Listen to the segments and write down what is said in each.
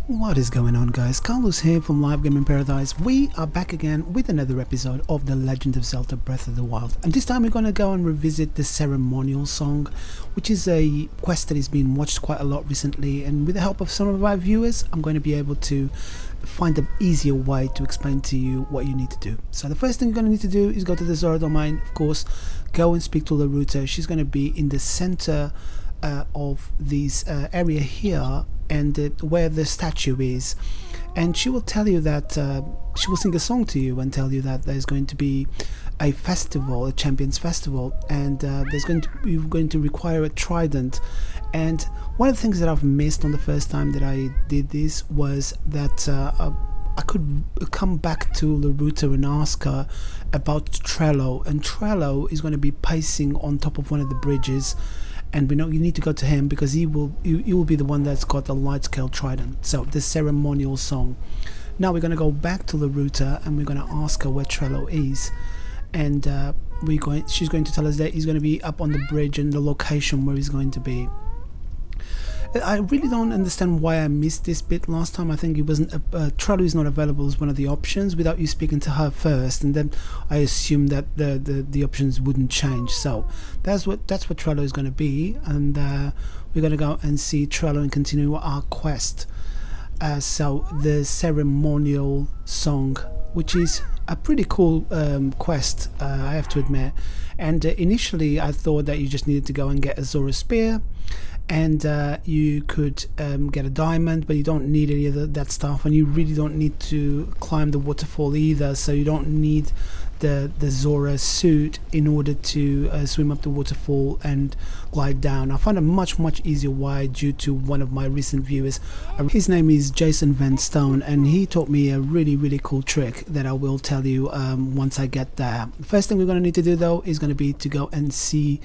What is going on, guys? Carlos here from Live Gaming Paradise. We are back again with another episode of the Legend of Zelda Breath of the Wild, and this time we're going to go and revisit the Ceremonial Song, which is a quest that has been watched quite a lot recently, and with the help of some of our viewers I'm going to be able to find an easier way to explain to you what you need to do. So the first thing you're going to need to do is go to the Zora Domain, of course, go and speak to Laruta. She's going to be in the center of this area here, and where the statue is, and she will tell you that she will sing a song to you and tell you that there's going to be a festival, a champions festival, and you're going to require a trident. And one of the things that I've missed on the first time that I did this was that I could come back to Laruta and ask her about Trello, and Trello is going to be pacing on top of one of the bridges, and we know you need to go to him because he will be the one that's got the light scale trident. So the Ceremonial Song. Now we're going to go back to Laruta and we're going to ask her where Trello is, and she's going to tell us that he's going to be up on the bridge and the location where he's going to be. I really don't understand why I missed this bit last time. I think it wasn't Trello is not available as one of the options without you speaking to her first, and then I assumed that the options wouldn't change. So that's what Trello is going to be, and we're going to go and see Trello and continue our quest. So the Ceremonial Song, which is a pretty cool quest, I have to admit. And initially I thought that you just needed to go and get a Zora spear, and you could get a diamond, but you don't need any of that stuff, and you really don't need to climb the waterfall either, so you don't need the Zora suit in order to swim up the waterfall and glide down. I found a much easier way due to one of my recent viewers. His name is Jason Van Stone, and he taught me a really cool trick that I will tell you once I get there. The first thing we're going to need to do though is going to be to go and see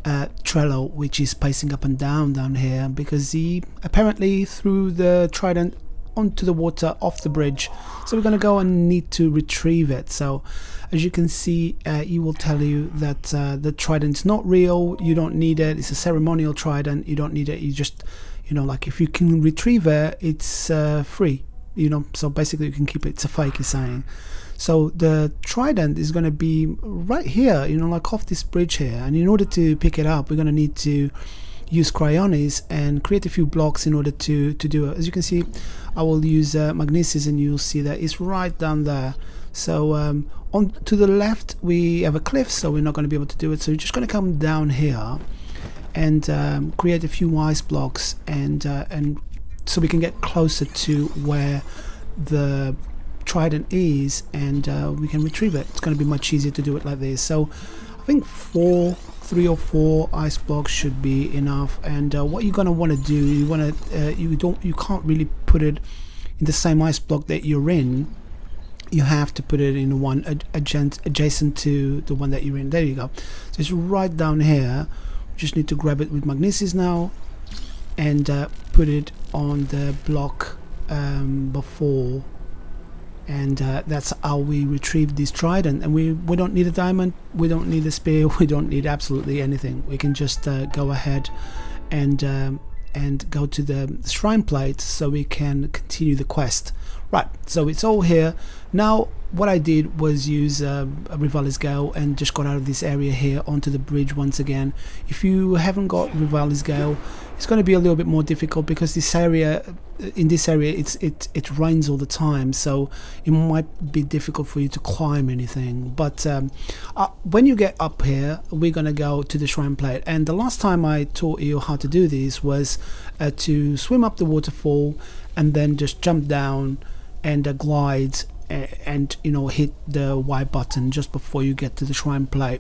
Trello, which is pacing up and down here, because he apparently threw the trident onto the water off the bridge, so we're going to go and need to retrieve it. So as you can see, he will tell you that the trident's not real, you don't need it, it's a ceremonial trident, you don't need it, you just, you know, like if you can retrieve it, it's free, you know, so basically you can keep it, it's a fake, he's saying. So the trident is going to be right here, you know, like off this bridge here, and in order to pick it up we're going to need to use cryonis and create a few blocks in order to do it. As you can see, I will use magnesis, and you'll see that it's right down there. So on to the left we have a cliff, so we're not going to be able to do it, so you're just going to come down here and create a few ice blocks, and so we can get closer to where the trident is, and we can retrieve it. It's going to be much easier to do it like this. So I think 3 or 4 ice blocks should be enough. And what you're going to want to do, you can't really put it in the same ice block that you're in. You have to put it in one adjacent to the one that you're in. There you go. So it's right down here. We just need to grab it with magnesis now and put it on the block before, and that's how we retrieve this trident. And we don't need a diamond, we don't need a spear, we don't need absolutely anything. We can just go ahead and go to the shrine plate so we can continue the quest. Right, so it's all here. Now what I did was use a Rivali's Gale and just got out of this area here onto the bridge once again. If you haven't got Rivali's Gale, it's going to be a little bit more difficult because this area, it rains all the time, so it might be difficult for you to climb anything. But when you get up here, we're going to go to the shrine plate, and the last time I taught you how to do this was to swim up the waterfall and then just jump down and glide and you know, hit the Y button just before you get to the shrine plate.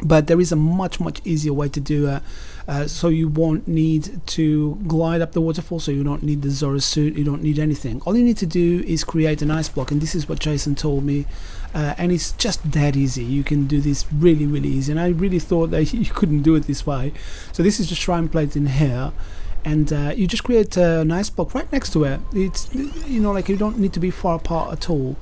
But there is a much easier way to do it, so you won't need to glide up the waterfall, so you don't need the Zora suit, you don't need anything. All you need to do is create an ice block, and this is what Jason told me, and it's just that easy. You can do this really easy, and I really thought that you couldn't do it this way. So this is the shrine plate in here, and you just create an ice block right next to it. It's, you know, like you don't need to be far apart at all.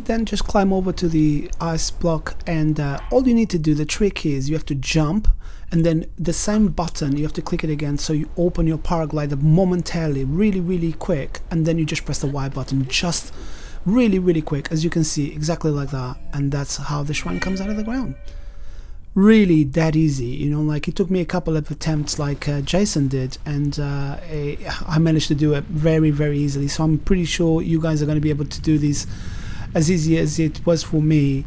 Then just climb over to the ice block, and all you need to do, the trick is you have to jump and then the same button, you have to click it again, so you open your paraglider momentarily, really quick, and then you just press the Y button, just really quick, as you can see, exactly like that, and that's how the shrine comes out of the ground. Really that easy, you know, like it took me a couple of attempts like Jason did, and I managed to do it very easily, so I'm pretty sure you guys are going to be able to do this as easy as it was for me.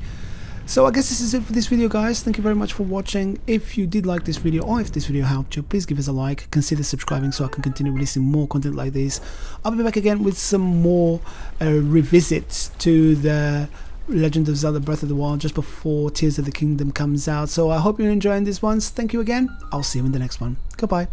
So I guess this is it for this video, guys. Thank you very much for watching. If you did like this video, or if this video helped you, please give us a like, consider subscribing so I can continue releasing more content like this. I'll be back again with some more revisits to the Legend of Zelda Breath of the Wild just before Tears of the Kingdom comes out. So I hope you're enjoying these ones. Thank you again. I'll see you in the next one. Goodbye.